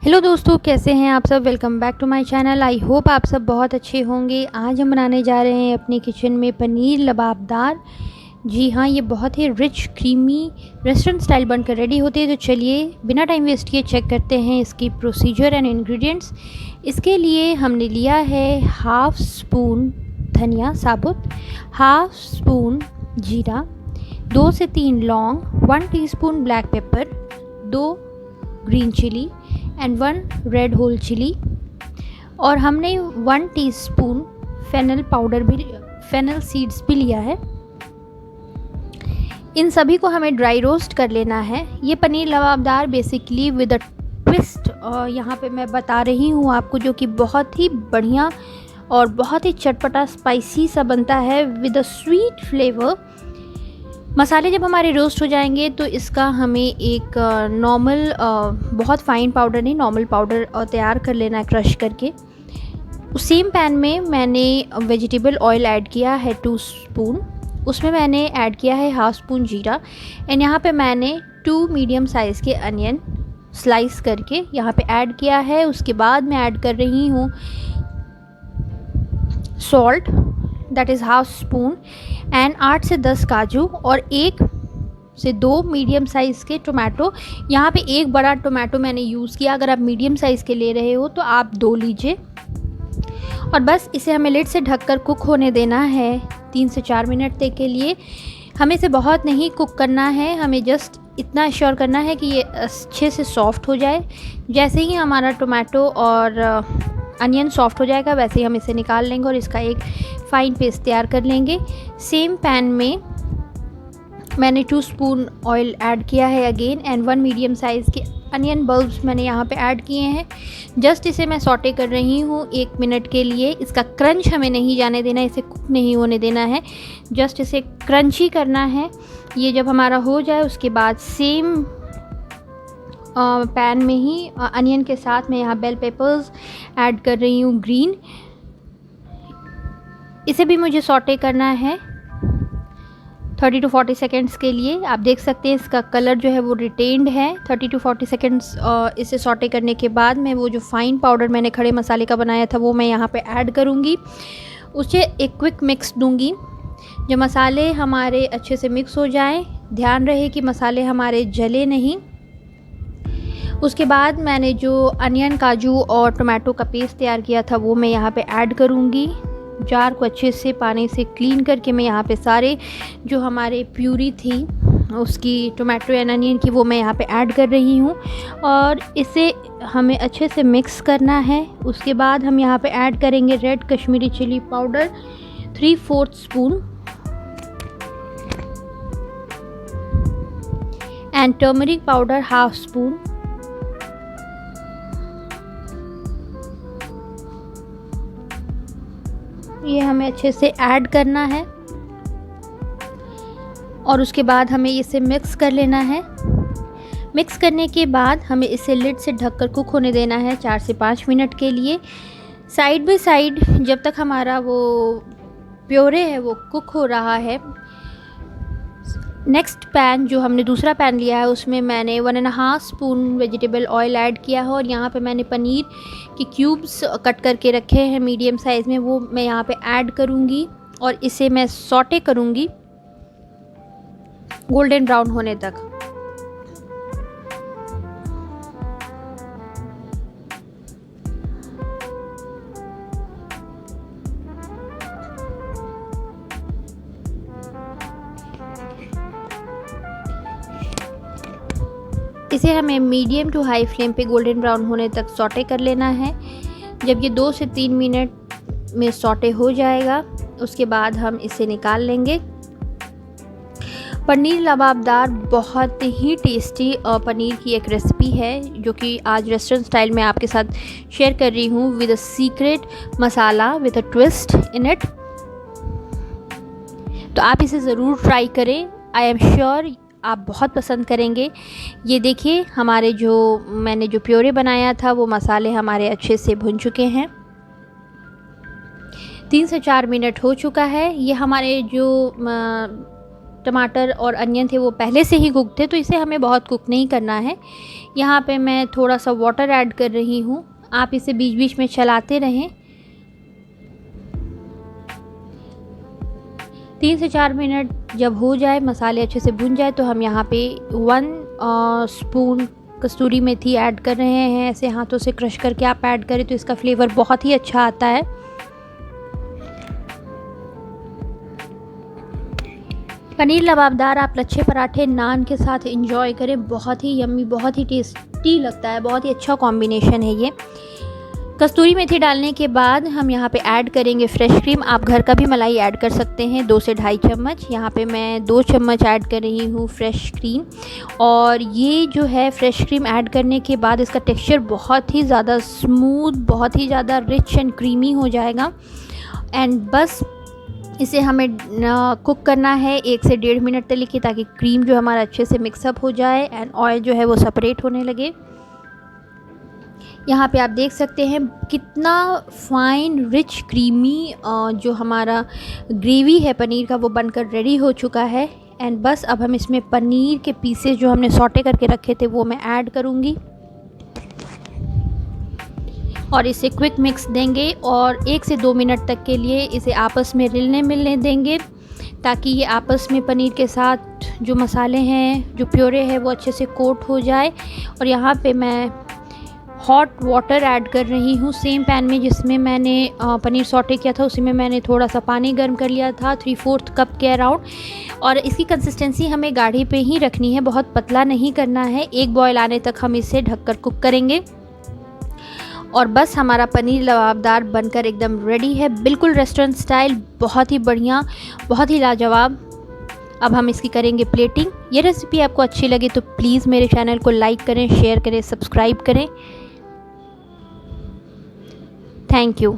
Hello दोस्तों, कैसे हैं आप सब। Welcome back to my channel. I hope आप सब बहुत अच्छे होंगे। आज हम बनाने जा रहे हैं अपनी किचन में पनीर लबाबदार। जी हाँ, ये बहुत ही रिच क्रीमी रेस्टोरेंट स्टाइल बनकर रेडी होती है। तो चलिए बिना टाइम वेस्ट किए चेक करते हैं इसकी प्रोसीजर एंड इंग्रेडिएंट्स। इसके लिए हमने लिया है हाफ़ स्पून धनिया साबुत, हाफ़ स्पून जीरा, 2 से 3 लौंग, 1 teaspoon black pepper, 2 green chilli and 1 red whole chilli, और हमने 1 टीस्पून फेनल सीड्स भी लिया है। इन सभी को हमें ड्राई रोस्ट कर लेना है। ये पनीर लबाबदार बेसिकली विद अ ट्विस्ट यहाँ पे मैं बता रही हूँ आपको, जो कि बहुत ही बढ़िया और बहुत ही चटपटा स्पाइसी सा बनता है विद अ स्वीट फ्लेवर। मसाले जब हमारे रोस्ट हो जाएंगे तो इसका हमें एक नॉर्मल बहुत फ़ाइन पाउडर नहीं, नॉर्मल पाउडर तैयार कर लेना है क्रश करके। उस सेम पैन में मैंने वेजिटेबल ऑयल ऐड किया है 2 स्पून। उसमें मैंने ऐड किया है हाफ़ स्पून जीरा एंड यहाँ पे मैंने 2 मीडियम साइज़ के अनियन स्लाइस करके यहाँ पे ऐड किया है। उसके बाद मैं ऐड कर रही हूँ salt, that is half spoon, and 8 से 10 काजू और 1 से 2 मीडियम साइज़ के टोमेटो। यहाँ पे एक बड़ा टोमेटो मैंने यूज़ किया। अगर आप मीडियम साइज़ के ले रहे हो तो आप 2 लीजिए। और बस इसे हमें लिड से ढककर कुक होने देना है 3 से 4 मिनट तक के लिए। हमें इसे बहुत नहीं कुक करना है, हमें जस्ट इतना श्योर करना है कि ये अच्छे से सॉफ्ट हो जाए। जैसे ही हमारा टोमेटो और अनियन सॉफ्ट हो जाएगा वैसे ही हम इसे निकाल लेंगे और इसका एक फ़ाइन पेस्ट तैयार कर लेंगे। सेम पैन में मैंने 2 स्पून ऑयल ऐड किया है अगेन, एंड 1 मीडियम साइज़ के अनियन बल्ब्स मैंने यहाँ पे ऐड किए हैं। जस्ट इसे मैं सॉटे कर रही हूँ 1 मिनट के लिए। इसका क्रंच हमें नहीं जाने देना, इसे कुक नहीं होने देना है, जस्ट इसे क्रंची करना है। ये जब हमारा हो जाए उसके बाद सेम पैन में ही अनियन के साथ मैं यहाँ बेल पेपर्स ऐड कर रही हूँ ग्रीन। इसे भी मुझे सॉटे करना है 30 to 40 सेकेंड्स के लिए। आप देख सकते हैं इसका कलर जो है वो रिटेन्ड है। 30 to 40 सेकेंड्स इसे सॉटे करने के बाद मैं वो जो फ़ाइन पाउडर मैंने खड़े मसाले का बनाया था वो मैं यहाँ पे ऐड करूँगी। उसे एक क्विक मिक्स दूँगी। जब मसाले हमारे अच्छे से मिक्स हो जाएं, ध्यान रहे कि मसाले हमारे जले नहीं। उसके बाद मैंने जो अनियन, काजू और टोमेटो का पेस्ट तैयार किया था वो मैं यहाँ पे ऐड करूँगी। जार को अच्छे से पानी से क्लीन करके मैं यहाँ पे सारे जो हमारे प्यूरी थी उसकी, टोमेटो एंड अनियन की, वो मैं यहाँ पे ऐड कर रही हूँ और इसे हमें अच्छे से मिक्स करना है। उसके बाद हम यहाँ पे ऐड करेंगे red Kashmiri chilli powder 3/4 spoon and turmeric powder half spoon. ये हमें अच्छे से ऐड करना है और उसके बाद हमें इसे मिक्स कर लेना है। मिक्स करने के बाद हमें इसे लिड से ढककर कुक होने देना है 4 से 5 मिनट के लिए, साइड बाय साइड, जब तक हमारा वो प्योरे है वो कुक हो रहा है। नेक्स्ट पैन जो हमने दूसरा पैन लिया है उसमें मैंने 1.5 स्पून वेजिटेबल ऑयल ऐड किया है और यहाँ पे मैंने पनीर के क्यूब्स कट करके रखे हैं मीडियम साइज़ में, वो मैं यहाँ पे ऐड करूँगी और इसे मैं सॉटे करूँगी गोल्डन ब्राउन होने तक। इसे हमें मीडियम टू हाई फ्लेम पे गोल्डन ब्राउन होने तक सॉटे कर लेना है। जब ये 2 से 3 मिनट में सॉटे हो जाएगा उसके बाद हम इसे निकाल लेंगे। पनीर लबाबदार बहुत ही टेस्टी पनीर की एक रेसिपी है जो कि आज रेस्टोरेंट स्टाइल में आपके साथ शेयर कर रही हूँ with a secret masala with a twist in it. तो आप इसे ज़रूर ट्राई करें, आई एम श्योर आप बहुत पसंद करेंगे। ये देखिए हमारे मैंने जो प्योरे बनाया था वो मसाले हमारे अच्छे से भुन चुके हैं। 3 से 4 मिनट हो चुका है। ये हमारे जो टमाटर और अनियन थे वो पहले से ही कुक थे, तो इसे हमें बहुत कुक नहीं करना है। यहाँ पे मैं थोड़ा सा वाटर ऐड कर रही हूँ, आप इसे बीच बीच में चलाते रहें। 3 से 4 मिनट जब हो जाए, मसाले अच्छे से भुन जाए, तो हम यहाँ पे 1 स्पून कस्तूरी मेथी ऐड कर रहे हैं। ऐसे हाथों से क्रश करके आप ऐड करें तो इसका फ्लेवर बहुत ही अच्छा आता है। पनीर लबाबदार आप लच्छे पराठे नान के साथ एंजॉय करें, बहुत ही यम्मी, बहुत ही टेस्टी लगता है, बहुत ही अच्छा कॉम्बिनेशन है ये। कस्तूरी मेथी डालने के बाद हम यहाँ पे ऐड करेंगे फ्रेश क्रीम। आप घर का भी मलाई ऐड कर सकते हैं, 2 से ढाई चम्मच। यहाँ पे मैं 2 चम्मच ऐड कर रही हूँ फ्रेश क्रीम। और ये जो है फ्रेश क्रीम ऐड करने के बाद इसका टेक्सचर बहुत ही ज़्यादा स्मूथ, बहुत ही ज़्यादा रिच एंड क्रीमी हो जाएगा। एंड बस इसे हमें कुक करना है 1 से 1.5 मिनट तक, ताकि क्रीम जो हमारा अच्छे से मिक्सअप हो जाए एंड ऑयल जो है वो सेपरेट होने लगे। यहाँ पे आप देख सकते हैं कितना फाइन रिच क्रीमी जो हमारा ग्रेवी है पनीर का वो बनकर रेडी हो चुका है। एंड बस अब हम इसमें पनीर के पीसेस जो हमने सॉटे करके रखे थे वो मैं ऐड करूँगी और इसे क्विक मिक्स देंगे और 1 से 2 मिनट तक के लिए इसे आपस में रिलने मिलने देंगे, ताकि ये आपस में पनीर के साथ जो मसाले हैं, जो प्योरे है, वो अच्छे से कोट हो जाए। और यहाँ पे मैं हॉट वाटर ऐड कर रही हूँ। सेम पैन में जिसमें मैंने पनीर सॉटे किया था, उसी में मैंने थोड़ा सा पानी गर्म कर लिया था, 3/4 कप के अराउंड। और इसकी कंसिस्टेंसी हमें गाढ़ी पे ही रखनी है, बहुत पतला नहीं करना है। एक बॉयल आने तक हम इसे ढककर कुक करेंगे और बस हमारा पनीर लबाबदार बनकर एकदम रेडी है, बिल्कुल रेस्टोरेंट स्टाइल, बहुत ही बढ़िया, बहुत ही लाजवाब। अब हम इसकी करेंगे प्लेटिंग। ये रेसिपी आपको अच्छी लगे तो प्लीज़ मेरे चैनल को लाइक करें, शेयर करें, सब्सक्राइब करें। Thank you.